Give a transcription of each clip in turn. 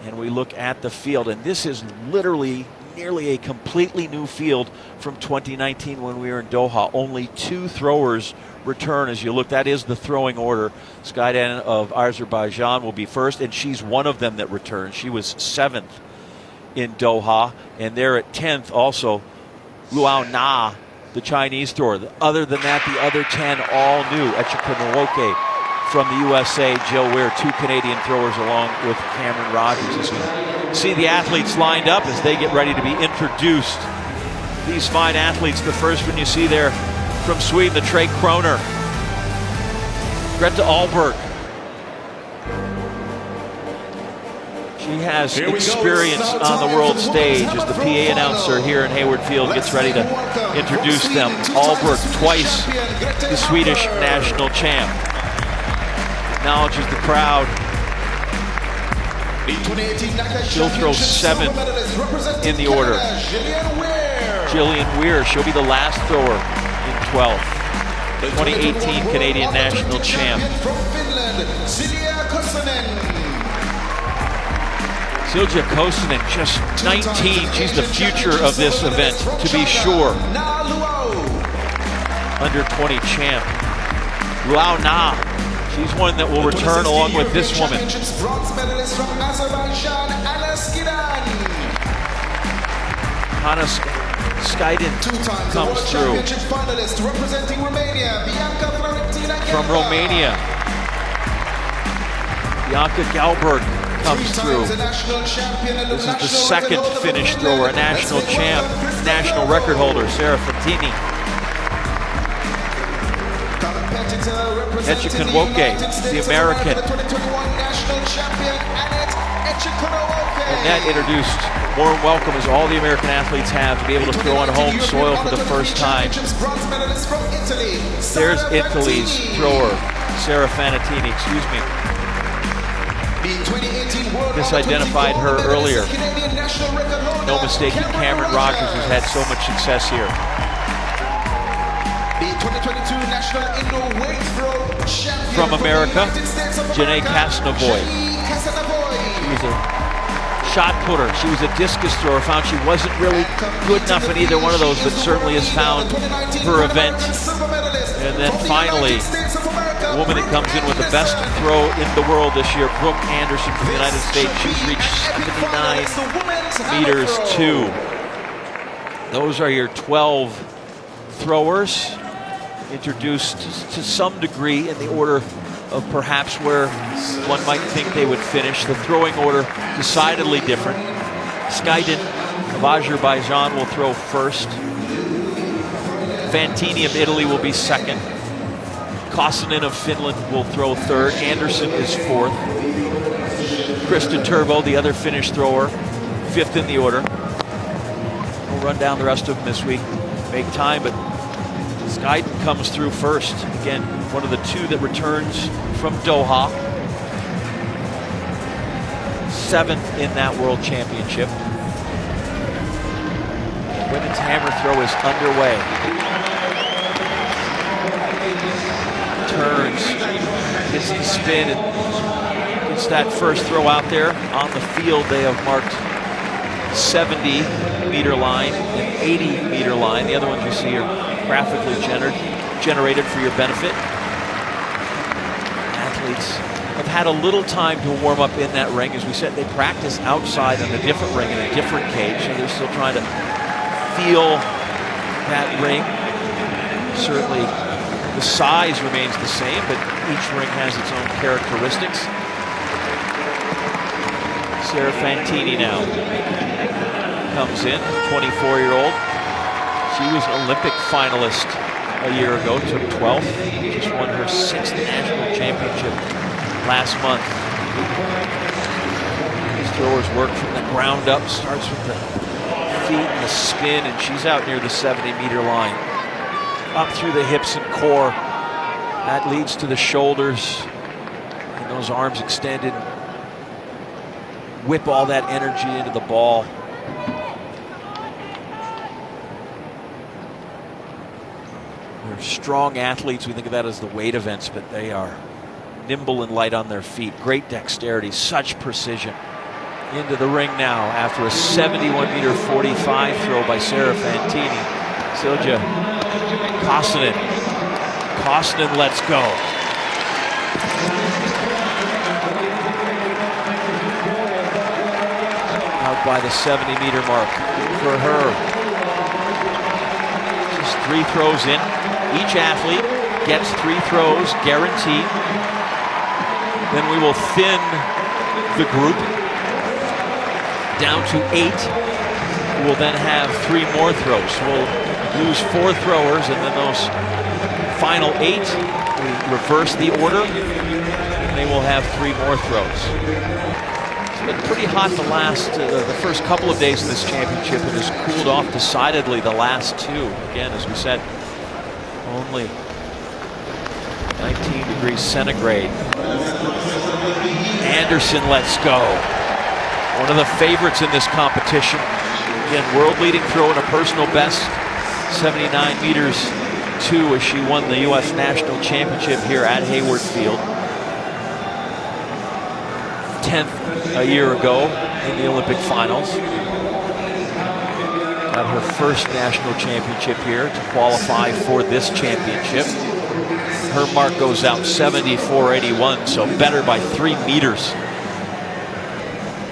and we look at the field, and this is literally nearly a completely new field from 2019 when we were in Doha. Only 2 throwers return as you look. That is the throwing order. Skydan of Azerbaijan will be first, and she's one of them that returns. She was 7th in Doha, and they're at 10th also. Luao Na, the Chinese thrower. Other than that, the other 10 all new. Echikanowoke from the USA, Jill Weir, 2 Canadian throwers along with Cameron Rogers. As we see the athletes lined up as they get ready to be introduced. These fine athletes, the first one you see there from Sweden, the Tre Kroner. Greta Ahlberg. She has experience on the world stage as the PA announcer here in Hayward Field gets ready to introduce them. Ahlberg, twice the Swedish national champ. Acknowledges the crowd. She'll throw 7th in the order. Jillian Weir, she'll be the last thrower in 12th. 2018 Canadian national champ. Silja Kosonen, just 19. She's the future of this event, to be sure. Under 20 champ. Luao Na, she's one that will return along with this woman. Hannah Skydan comes through. From Romania, Bianca Galberg comes through. This is the 2nd Finnish thrower, a national champ, national record holder, Sarah Fantini. Echikanowoke, the American. Annette introduced warm welcome as all the American athletes have to be able to throw on home soil for the first time. There's Italy's thrower, Sarah Fantini, excuse me. Misidentified her earlier. No mistaking Cameron Rogers, who's had so much success here. From America, Janae Kasnavoy. She was a shot putter. She was a discus thrower. Found she wasn't really good enough in either one of those, but certainly has found her event. And then finally, a woman that comes in with the best throw in the world this year, Brooke Anderson from the United States. She's reached 79 meters 2. Those are your 12 throwers, introduced to some degree in the order of perhaps where one might think they would finish. The throwing order decidedly different. Skydan of Azerbaijan will throw first. Fantini of Italy will be second. Kosonen of Finland will throw third. Anderson is fourth. Krista Turbo, the other Finnish thrower, fifth in the order. We'll run down the rest of them this week. Make time, but Skydan comes through first. Again, one of the 2 that returns from Doha. 7th in that World Championship. Women's hammer throw is underway. Turns, hits the spin, and gets that first throw out there. On the field, they have marked 70-meter line and 80-meter line. The other ones you see are graphically generated for your benefit. Athletes have had a little time to warm up in that ring. As we said, they practice outside in a different ring in a different cage, so they're still trying to feel that ring. Certainly, the size remains the same, but each ring has its own characteristics. Sarah Fantini now comes in, 24-year-old. She was an Olympic finalist a year ago, took 12th, just won her 6th national championship last month. These throwers work from the ground up, starts with the feet and the spin, and she's out near the 70-meter line. Up through the hips and core. That leads to the shoulders and those arms extended. Whip all that energy into the ball. They're strong athletes. We think of that as the weight events, but they are nimble and light on their feet. Great dexterity, such precision. into the ring now after a 71-meter 45 throw by Sarah Fantini. Silja Koskinen. Koskinen lets go. Out by the 70-meter mark for her. Just 3 throws in. Each athlete gets 3 throws guaranteed. Then we will thin the group down to 8. We'll then have 3 more throws. We'll use 4 throwers, and then those final 8, we reverse the order, and they will have 3 more throws. It's been pretty hot the first couple of days of this championship. It has cooled off decidedly the last 2. Again, as we said, only 19 degrees centigrade. Anderson lets go. One of the favorites in this competition. Again, world-leading throw and a personal best, 79 meters 2, as she won the U.S. National Championship here at Hayward Field. 10th a year ago in the Olympic finals. Got her first national championship here to qualify for this championship. Her mark goes out 74.81, so better by 3 meters.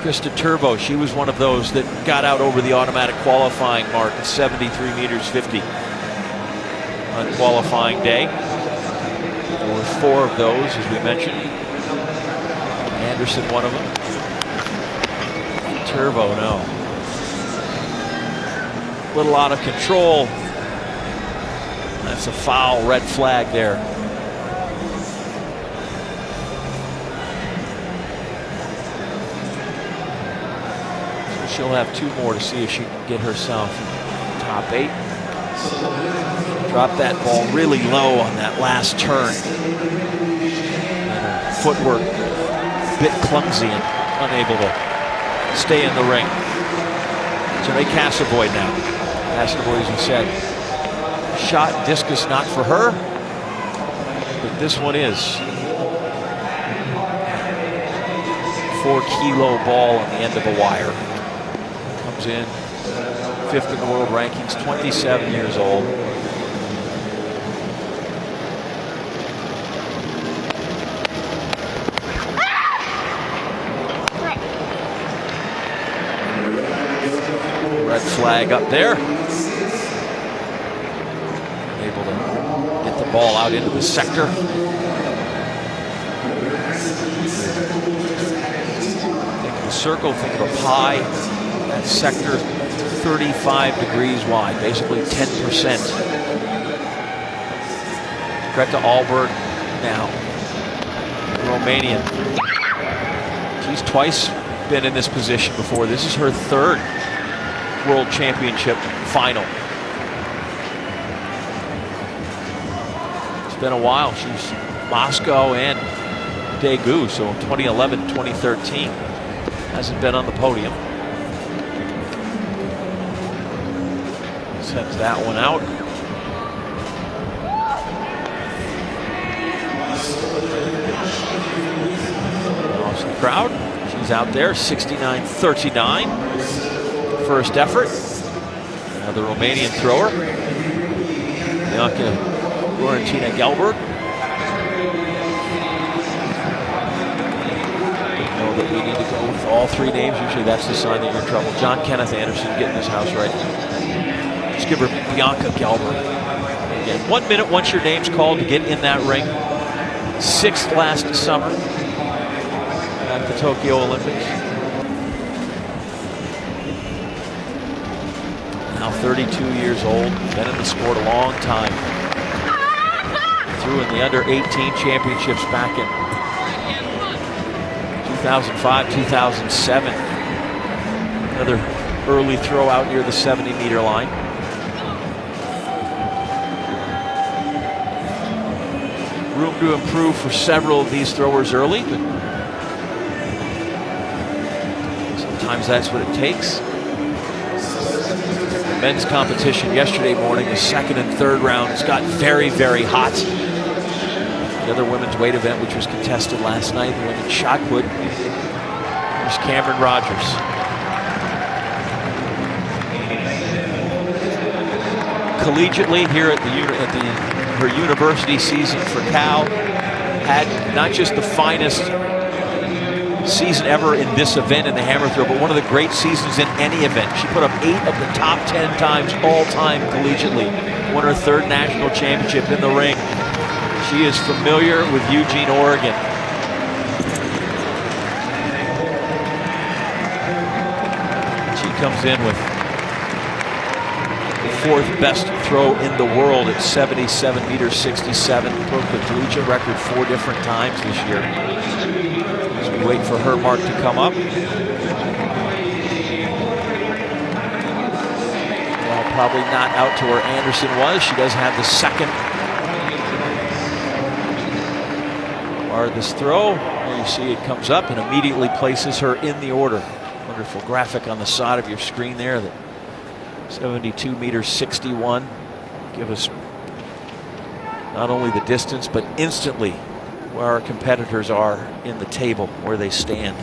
Krista Turbo, she was one of those that got out over the automatic qualifying mark at 73 meters 50 on qualifying day. There were 4 of those, as we mentioned. Anderson, one of them. Turbo, no. A little out of control. That's a foul, red flag there. So she'll have 2 more to see if she can get herself top 8. Dropped that ball really low on that last turn. And her footwork a bit clumsy and unable to stay in the ring. So Ray Casavoy now. Casavoy, as we said, shot discus not for her, but this one is. 4-kilo ball on the end of a wire. Comes in 5th in the world rankings, 27 years old. Red flag up there. Able to get the ball out into the sector. Think of a circle, think of a pie. That sector 35 degrees wide, basically 10%. Greta Ahlberg now, Romanian. She's twice been in this position before. This is her 3rd World Championship final. It's been a while. She's Moscow and Daegu, so 2011, 2013. Hasn't been on the podium. Sends that one out. Lost the crowd. She's out there, 69.39. First effort. Now the Romanian thrower, Bianca Florentina Gelberg. Know that we need to go with all 3 names. Usually that's the sign that you're in trouble. John Kenneth Anderson getting his house right. Just give her Bianca Gelberg. Again, 1 minute once your name's called to get in that ring. 6th last summer at the Tokyo Olympics. Now 32 years old, been in the sport a long time. Threw in the under-18 championships back in 2005, 2007. Another early throw out near the 70-meter line. Room to improve for several of these throwers early, but sometimes that's what it takes. Men's competition yesterday morning, the 2nd and 3rd rounds got very, very hot. The other women's weight event, which was contested last night, the women's shot put, Here's Cameron Rogers. Collegiately here at her university season for Cal, had not just the finest season ever in this event in the hammer throw, but one of the great seasons in any event. She put up 8 of the top 10 times all time collegiately. Won her 3rd national championship in the ring. She is familiar with Eugene, Oregon. She comes in with the 4th best throw in the world at 77 meters 67. Broke the collegiate record 4 different times this year. As we wait for her mark to come up. Well, probably not out to where Anderson was. She does have the 2nd farthest throw. There you see it comes up and immediately places her in the order. Wonderful graphic on the side of your screen there. That 72 meters 61. Give us not only the distance, but instantly where our competitors are in the table, where they stand.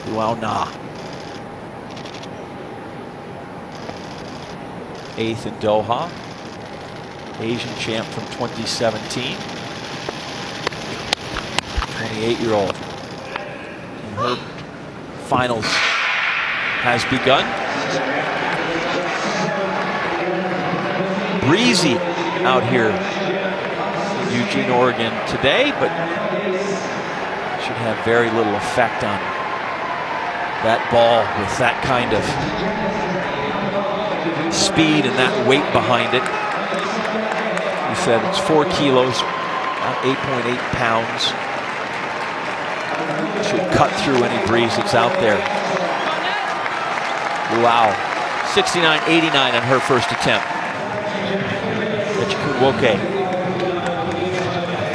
Luau Na. 8th in Doha. Asian champ from 2017. 28-year-old. And her finals has begun. Breezy out here in Eugene, Oregon today, but should have very little effect on that ball with that kind of speed and that weight behind it. He said it's 4 kilos, about 8.8 pounds. Should cut through any breeze that's out there. Wow, 69.89 on her first attempt. Echikuwoke,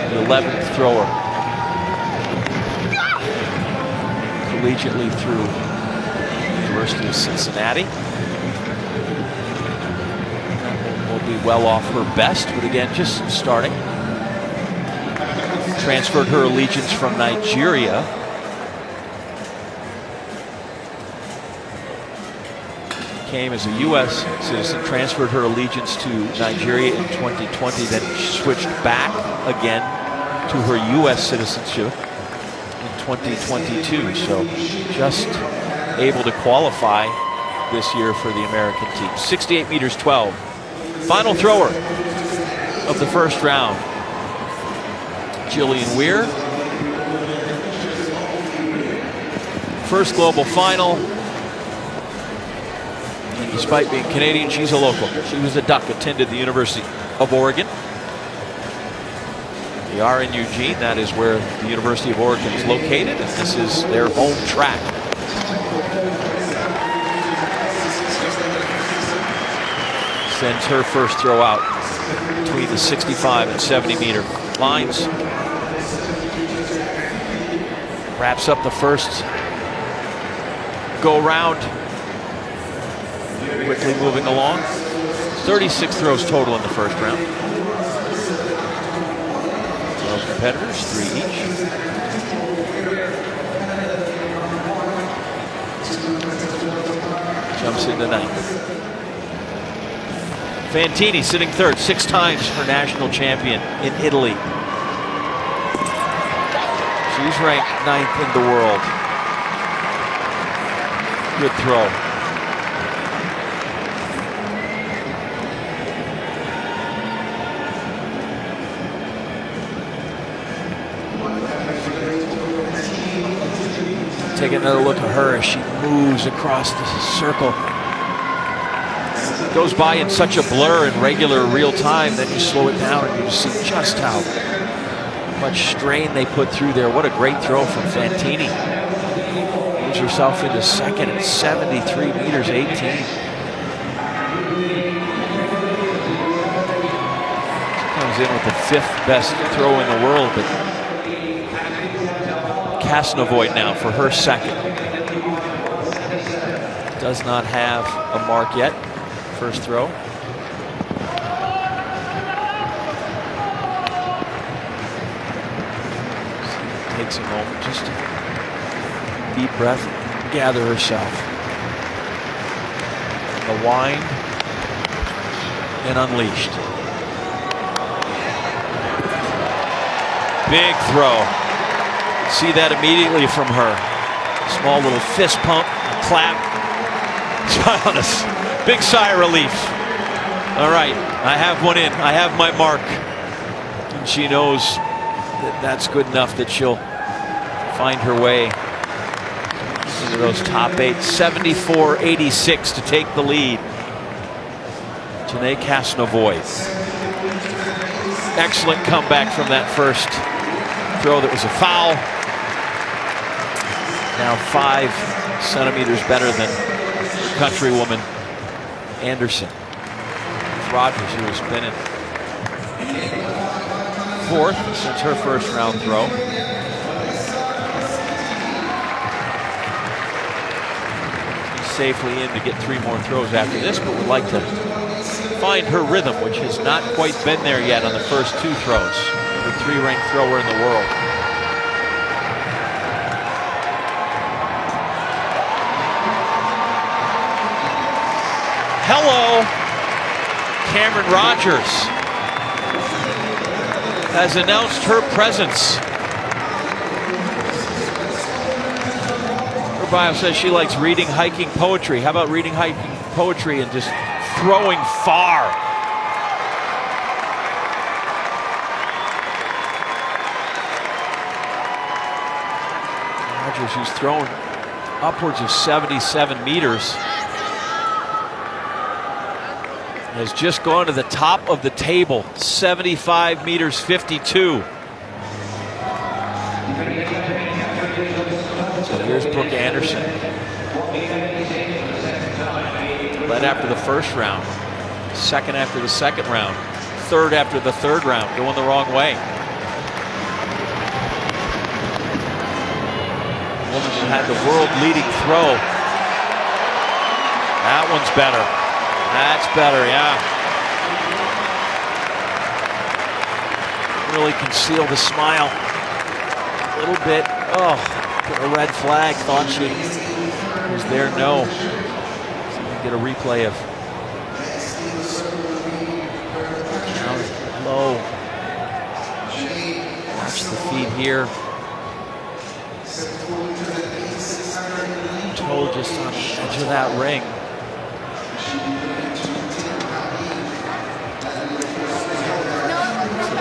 the 11th thrower. Collegiately through University of Cincinnati. Will be well off her best, but again, just starting. Transferred her allegiance from Nigeria. Came as a U.S. citizen, transferred her allegiance to Nigeria in 2020, then switched back again to her U.S. citizenship in 2022. So just able to qualify this year for the American team. 68 meters 12. Final thrower of the first round, Jillian Weir. First global final. And despite being Canadian, she's a local. She was a Duck, attended the University of Oregon. They are in Eugene. That is where the University of Oregon is located, and this is their home track. Sends her first throw out between the 65 and 70 meter lines. Wraps up the first go round. Quickly moving along. 36 throws total in the first round. 12 competitors, 3 each. Jumps into 9th. Fantini sitting 3rd, 6 times her national champion in Italy. She's ranked 9th in the world. Good throw. Take another look at her as she moves across the circle. Goes by in such a blur in regular real time, then you slow it down and you see just how much strain they put through there. What a great throw from Fantini. Moves herself into 2nd at 73 meters 18. Comes in with the 5th best throw in the world, but Kasnovoid now for her 2nd. Does not have a mark yet. First throw. takes a moment just to deep breath, gather herself. The wind and unleashed. Big throw. See that immediately from her. Small little fist pump, clap. Big sigh of relief. All right, I have one in. I have my mark. And she knows that that's good enough that she'll find her way into those top 8. 74-86 to take the lead. Janae Kasnovoy. Excellent comeback from that first throw that was a foul. Now 5 centimeters better than countrywoman Anderson. Rogers, who has been in 4th since her first round throw. She's safely in to get 3 more throws after this, but would like to find her rhythm, which has not quite been there yet on the first 2 throws. The 3 ranked thrower in the world. Hello, Cameron Rogers has announced her presence. Her bio says she likes reading, hiking, poetry. How about reading, hiking, poetry, and just throwing far? Rogers, who's thrown upwards of 77 meters, has just gone to the top of the table. 75 meters, 52. So here's Brooke Anderson. Led after the first round, 2nd after the 2nd round, 3rd after the 3rd round, going the wrong way. Woman who had the world leading throw. That one's better. That's better, yeah. Really conceal the smile a little bit. Oh, put a red flag. Thought she was there. No. So we get a replay of down low. Watch the feet here. Toe just on the edge of that ring.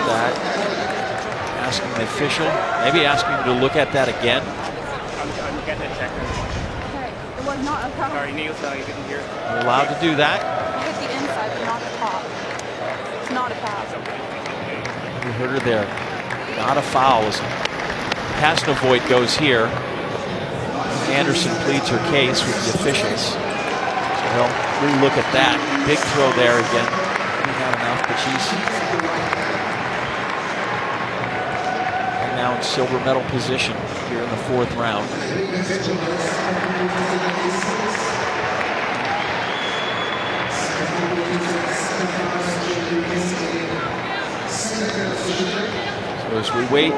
That. Asking the official, maybe asking him to look at that again. I'll get the check. Okay, it was not a foul. Sorry, Neil, sorry, you didn't hear. You're allowed to do that. Hit the inside, but not the top. It's not a foul. You heard her there. Not a foul. Kasnovoy goes here. Anderson pleads her case with the officials. So they'll re-look at that. Big throw there again. Not enough, but she's now in silver medal position here in the 4th round. So as we wait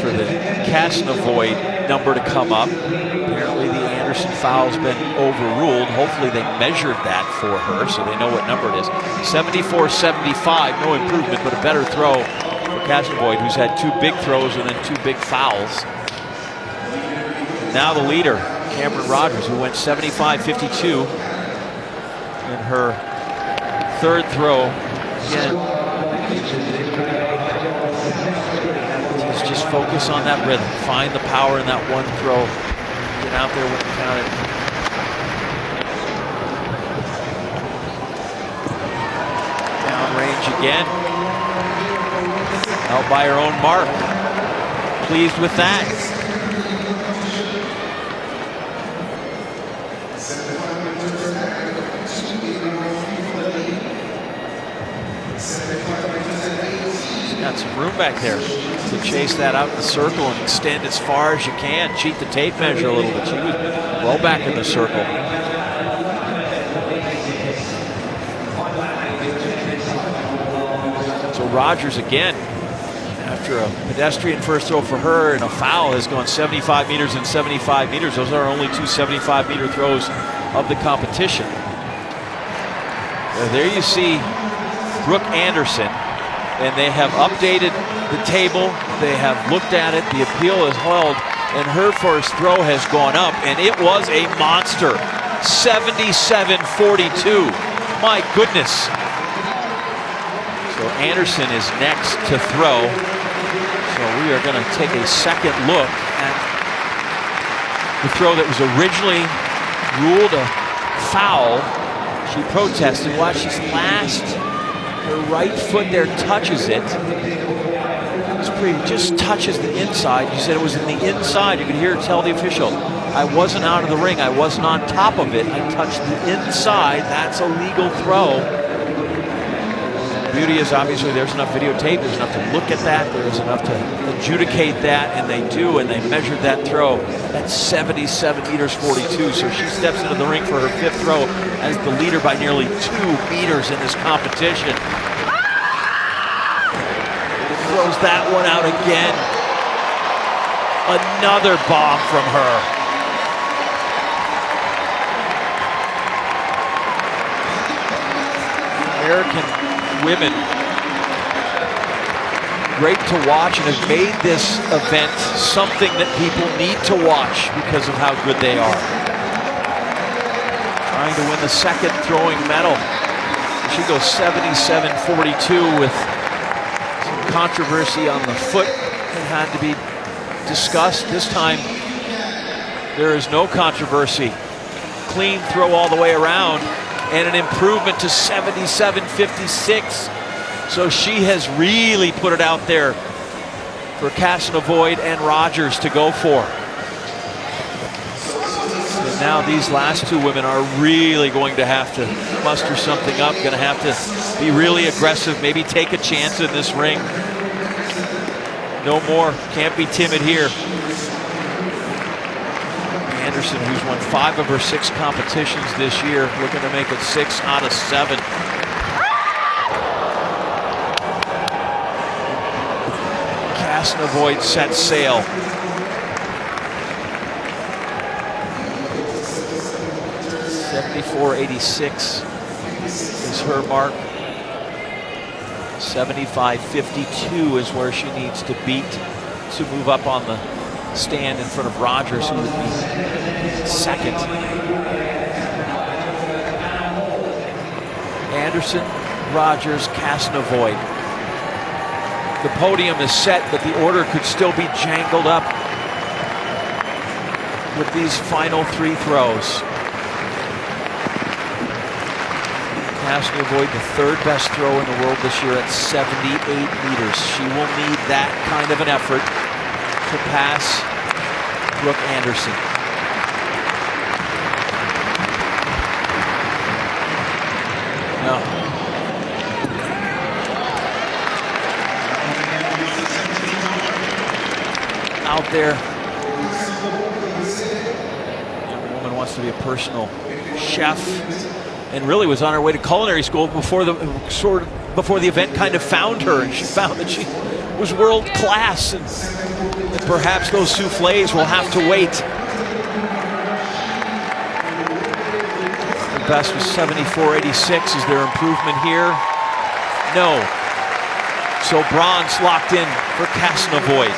for the Kasnovoy number to come up, apparently the Anderson foul's been overruled. Hopefully they measured that for her so they know what number it is. 74-75, no improvement, but a better throw for Kasnovoy, who's had 2 big throws and then 2 big fouls. Now the leader, Cameron Rogers, who went 75-52 in her 3rd throw. Again, just focus on that rhythm. Find the power in that one throw. Get out there when counted. Downrange again. Out by her own mark. Pleased with that. She's got some room back there to chase that out in the circle and extend as far as you can. Cheat the tape measure a little bit. She was well back in the circle. So Rogers again After a pedestrian first throw for her and a foul has gone 75 meters and 75 meters. Those are only two 75-meter throws of the competition. There you see Brooke Anderson, and they have updated the table. They have looked at it. The appeal is held, and her first throw has gone up, and it was a monster. 77-42. My goodness. So Anderson is next to throw. So we are going to take a second look at the throw that was originally ruled a foul. She protested. Watch, she's last. Her right foot there touches it. It's pretty, just touches the inside. You said it was in the inside. You could hear her tell the official, I wasn't out of the ring. I wasn't on top of it. I touched the inside. That's a legal throw. The beauty is obviously there's enough videotape. There's enough to look at that. There's enough to adjudicate that, and they do, and they measured that throw. That's 77 meters 42. So she steps into the ring for her fifth throw as the leader by nearly 2 meters in this competition. Throws that one out again. Another bomb from her. American women, great to watch, and have made this event something that people need to watch because of how good they are. Trying to win the second throwing medal. She goes 77-42 with some controversy on the foot that had to be discussed. This time there is no controversy. Clean throw all the way around, and an improvement to 77-56. So she has really put it out there for Casnovoid and Rogers to go for. And now these last two women are really going to have to muster something up, going to have to be really aggressive, maybe take a chance in this ring. No more, can't be timid here. Anderson, who's won 5 of her 6 competitions this year, looking to make it 6 out of 7. Casnovoid sets sail. .74.86 is her mark. 75.52 is where she needs to beat to move up on the stand in front of Rogers, who would be second. Anderson, Rogers, Casnovoid. The podium is set, but the order could still be jangled up with these final 3 throws. Casnovoid, the 3rd best throw in the world this year at 78 meters. She will need that kind of an effort to pass Brooke Anderson. No. Out there, young woman wants to be a personal chef, and really was on her way to culinary school before the event kind of found her, and she found that she was world class, and perhaps those soufflés will have to wait. The best was 74.86. Is there improvement here? No. So bronze locked in for Casnovoid.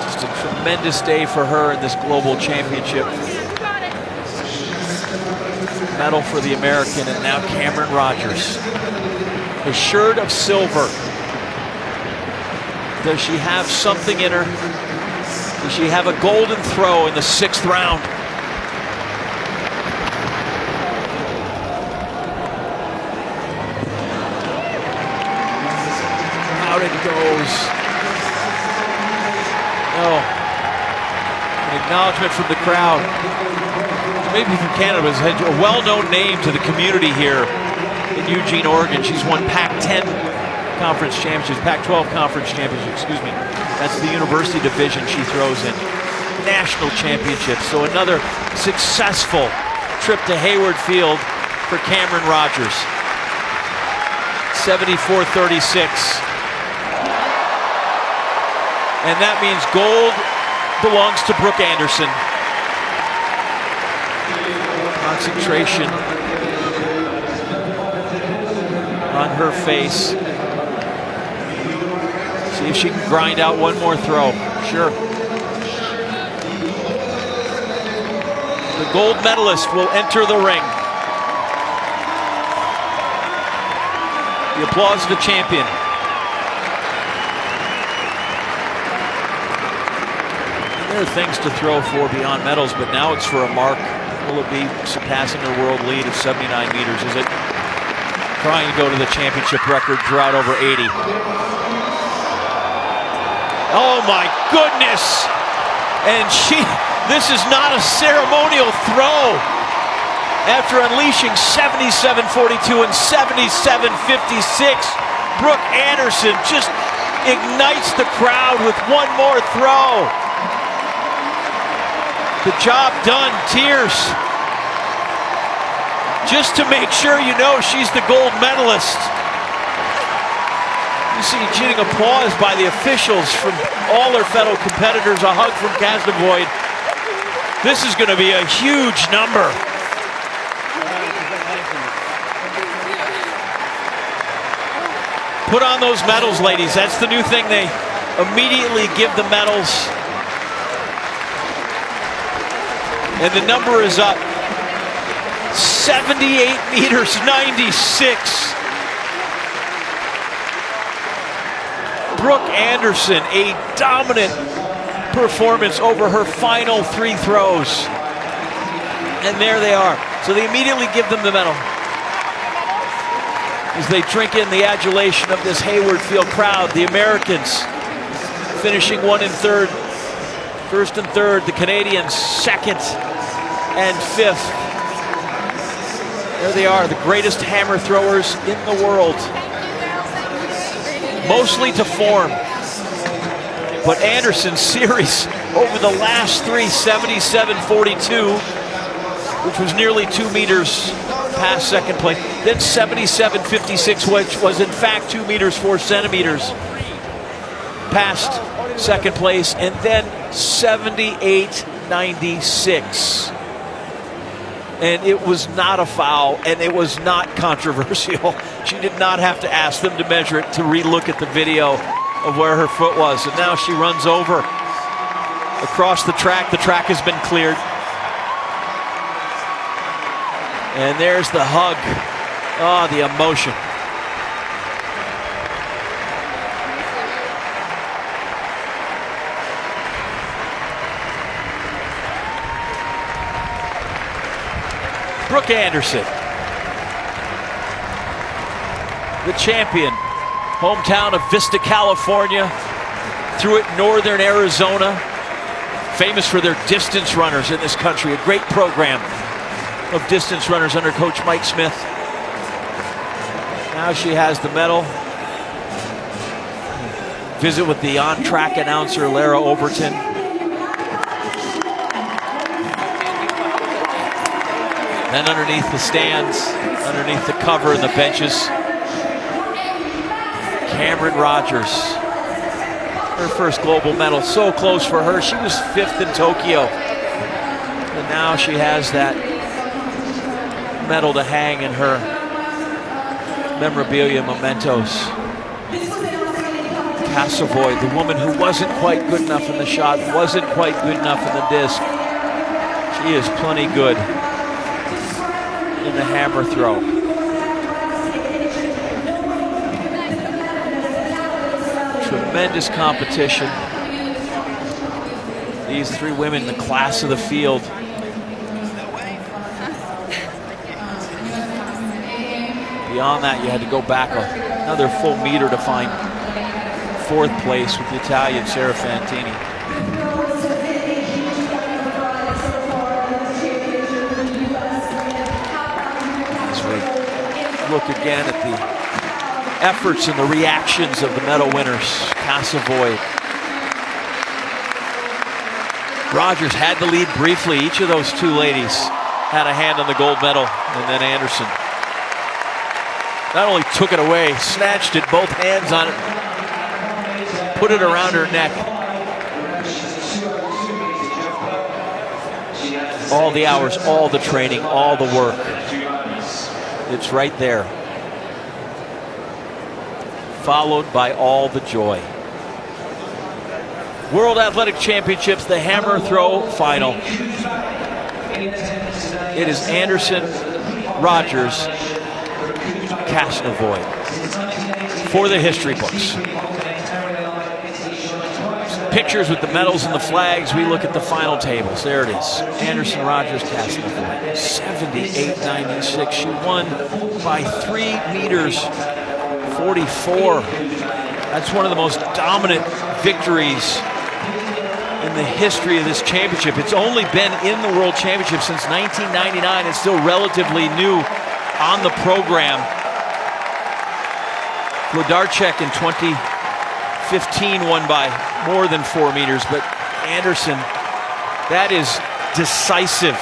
Just a tremendous day for her in this global championship. Medal for the American, and now Cameron Rogers. Assured of silver. Does she have something in her? Does she have a golden throw in the 6th round? Out it goes. No. An acknowledgement from the crowd. Maybe from Canada, but has a well-known name to the community here in Eugene, Oregon. She's won Pac-10 conference championships, Pac-12 conference championships, excuse me. That's the university division she throws in. national championships. So another successful trip to Hayward Field for Cameron Rogers. 74-36. And that means gold belongs to Brooke Anderson. Concentration on her face. See if she can grind out one more throw. Sure. The gold medalist will enter the ring. The applause of the champion. There are things to throw for beyond medals, but now it's for a mark. Will it be surpassing her world lead of 79 meters? Is it trying to go to the championship record, draw out over 80? Oh my goodness! And this is not a ceremonial throw. After unleashing 77-42 and 77-56, Brooke Anderson just ignites the crowd with one more throw. The job done, tears. Just to make sure you know she's the gold medalist. You see getting applause by the officials from all her fellow competitors, a hug from Kasdavoyd. This is going to be a huge number. Put on those medals, ladies. That's the new thing. They immediately give the medals. And the number is up. 78 meters, 96. Brooke Anderson, a dominant performance over her final three throws. And there they are. So they immediately give them the medal as they drink in the adulation of this Hayward Field crowd. The Americans finishing 1 and 3rd. First and third, the Canadians second and fifth. There they are, the greatest hammer throwers in the world. Mostly to form. But Anderson's series over the last three, 77-42, which was nearly 2 meters past second place. Then 77-56, which was in fact 2 meters 4 centimeters past second place. And then 78-96. And it was not a foul, and it was not controversial. She did not have to ask them to measure it to relook at the video of where her foot was. And now she runs over across the track. The track has been cleared. And there's the hug. Oh, the emotion. Brooke Anderson, the champion, hometown of Vista, California, through it northern Arizona, famous for their distance runners in this country, a great program of distance runners under Coach Mike Smith. Now she has the medal. Visit with the on-track announcer, Lara Overton. Then underneath the stands, underneath the cover and the benches, Cameron Rogers. Her first global medal, so close for her. She was 5th in Tokyo. And now she has that medal to hang in her memorabilia mementos. Kasdavoyd, the woman who wasn't quite good enough in the shot, wasn't quite good enough in the disc. She is plenty good in the hammer throw. Tremendous competition. These three women, the class of the field. Beyond that, you had to go back another full meter to find 4th place with the Italian Sarah Fantini. Look again at the efforts and the reactions of the medal winners. Kasdavoyd. Rogers had the lead briefly. Each of those two ladies had a hand on the gold medal, and then Anderson not only took it away, snatched it, both hands on it, put it around her neck. All the hours, all the training, all the work. It's right there. Followed by all the joy. World Athletic Championships, the hammer throw final. It is Anderson, Rogers, Kasnavoy for the history books. Pictures with the medals and the flags. We look at the final tables. There it is. Anderson, Rogers, Kasnavoy. 78-96. She won by 3 meters 44. That's one of the most dominant victories in the history of this championship. It's only been in the World Championship since 1999. It's still relatively new on the program. Wlodarczyk in 2015 won by more than 4 meters, but Anderson, that is decisive.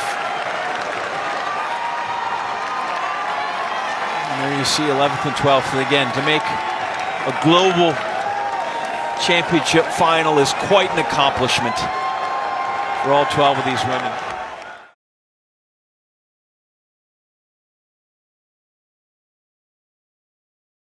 And there you see 11th and 12th. And again, to make a global championship final is quite an accomplishment for all 12 of these women.